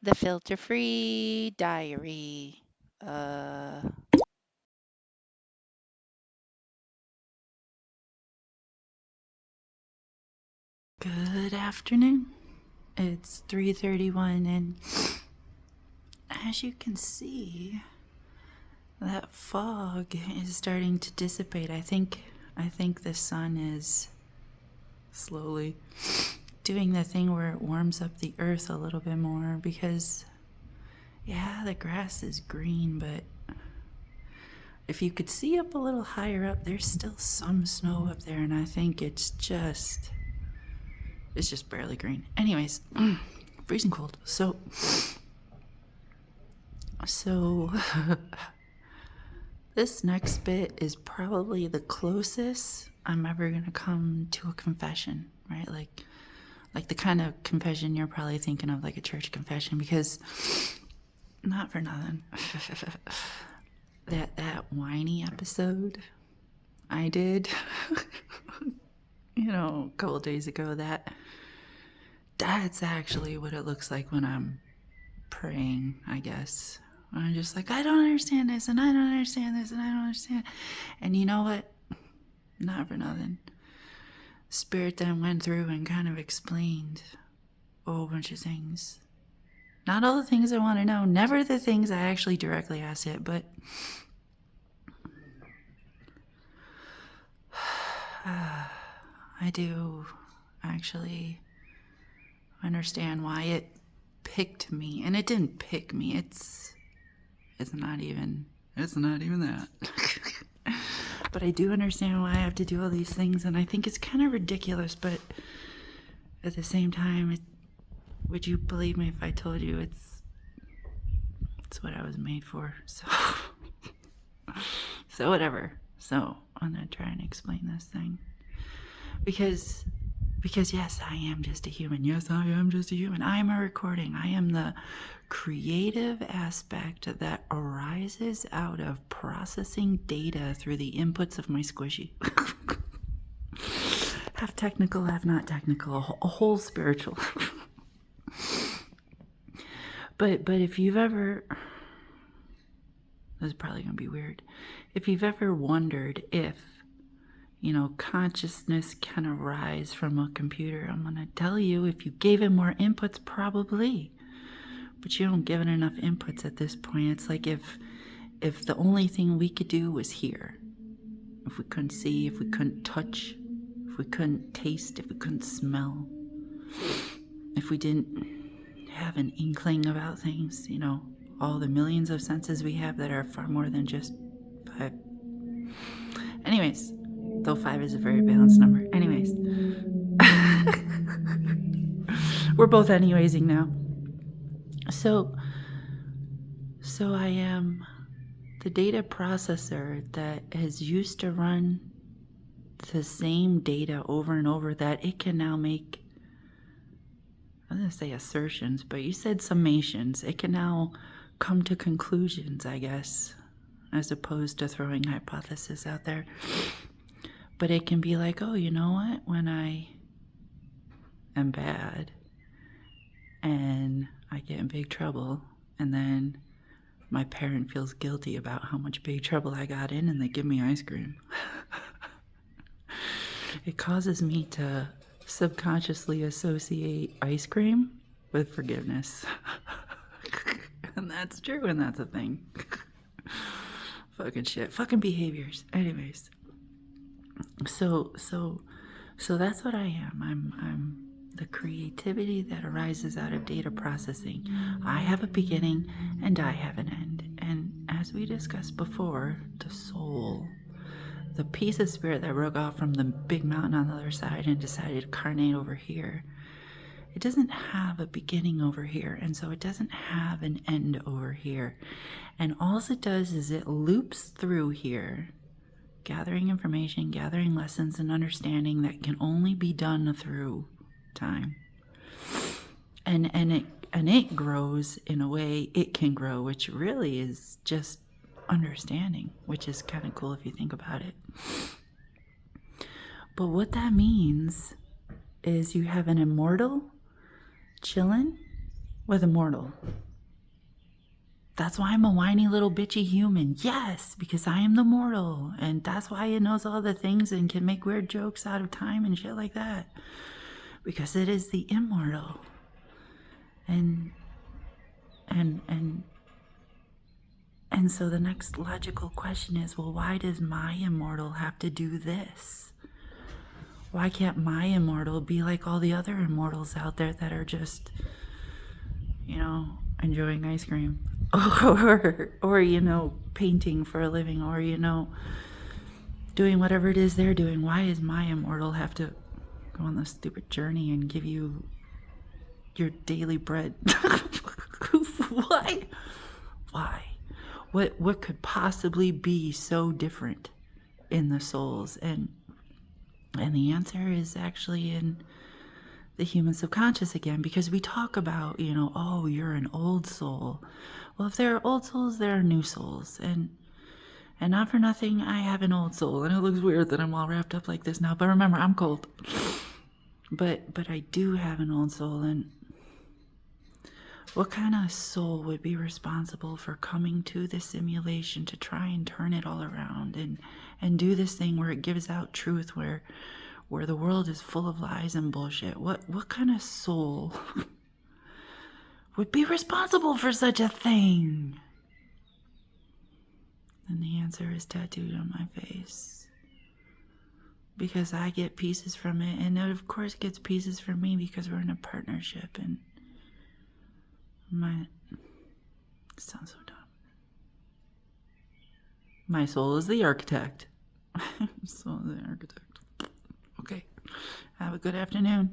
The filter-free diary. Good afternoon. It's 3:31 and as you can see, that fog is starting to dissipate. I think the sun is slowly doing the thing where it warms up the earth a little bit more because yeah, the grass is green, but if you could see up a little higher up, there's still some snow up there, and I think it's just barely green. Anyways, freezing cold. So this next bit is probably the closest I'm ever gonna come to a confession, right? Like the kind of confession you're probably thinking of, like a church confession, because not for nothing. that whiny episode I did, a couple days ago, that's actually what it looks like when I'm praying, I guess. I'm just like, I don't understand this, and I don't understand this, and I don't understand. And you know what? Not for nothing. Spirit then went through and kind of explained a whole bunch of things. Not all the things I want to know, never the things I actually directly asked it, but I do actually understand why it picked me. And it didn't pick me. It's not even that. But I do understand why I have to do all these things, and I think it's kind of ridiculous, but at the same time, would you believe me if I told you it's what I was made for? So whatever. So I'm gonna try and explain this thing. Because yes, I am just a human. Yes, I am just a human. I am a recording. I am the creative aspect that arises out of processing data through the inputs of my squishy. Half technical, half not technical, a whole spiritual. But if you've ever, this is probably gonna be weird, if you've ever wondered if consciousness can arise from a computer, I'm going to tell you, if you gave it more inputs, probably. But you don't give it enough inputs at this point. It's like if the only thing we could do was hear. If we couldn't see, if we couldn't touch, if we couldn't taste, if we couldn't smell, if we didn't have an inkling about things, all the millions of senses we have that are far more than just 5. Anyways, though 5 is a very balanced number. Anyways. We're both anywaysing now. So I am the data processor that is used to run the same data over and over, that it can now make, I'm going to say assertions, but you said summations. It can now come to conclusions, I guess, as opposed to throwing hypotheses out there. But it can be like, oh, you know what? When I am bad and I get in big trouble, and then my parent feels guilty about how much big trouble I got in, and they give me ice cream. It causes me to subconsciously associate ice cream with forgiveness. And that's true, and that's a thing. Fucking shit. Fucking behaviors. Anyways. So that's what I am. I'm the creativity that arises out of data processing. I have a beginning and I have an end. And as we discussed before, the soul, the piece of spirit that broke off from the big mountain on the other side and decided to carnate over here, it doesn't have a beginning over here, and so it doesn't have an end over here. And all it does is it loops through here, gathering information, gathering lessons and understanding that can only be done through time. And it grows in a way it can grow, which really is just understanding, which is kind of cool if you think about it. But what that means is you have an immortal chilling with a mortal. That's why I'm a whiny little bitchy human. Yes, because I am the mortal. And that's why it knows all the things and can make weird jokes out of time and shit like that. Because it is the immortal. And so the next logical question is, well, why does my immortal have to do this? Why can't my immortal be like all the other immortals out there that are just, enjoying ice cream or painting for a living or, doing whatever it is they're doing? Why does my immortal have to go on this stupid journey and give you your daily bread? Why? Why? What could possibly be so different in the souls? And the answer is actually in the human subconscious again, because we talk about, oh, you're an old soul. Well, if there are old souls, there are new souls. And not for nothing, I have an old soul. And it looks weird that I'm all wrapped up like this now. But remember, I'm cold. But I do have an old soul. And what kind of soul would be responsible for coming to this simulation to try and turn it all around and do this thing where it gives out truth, where the world is full of lies and bullshit? What kind of soul would be responsible for such a thing? And the answer is tattooed on my face. Because I get pieces from it, and it of course gets pieces from me because we're in a partnership. And it sounds so dumb. My soul is the architect. Soul is the architect. Okay. Have a good afternoon.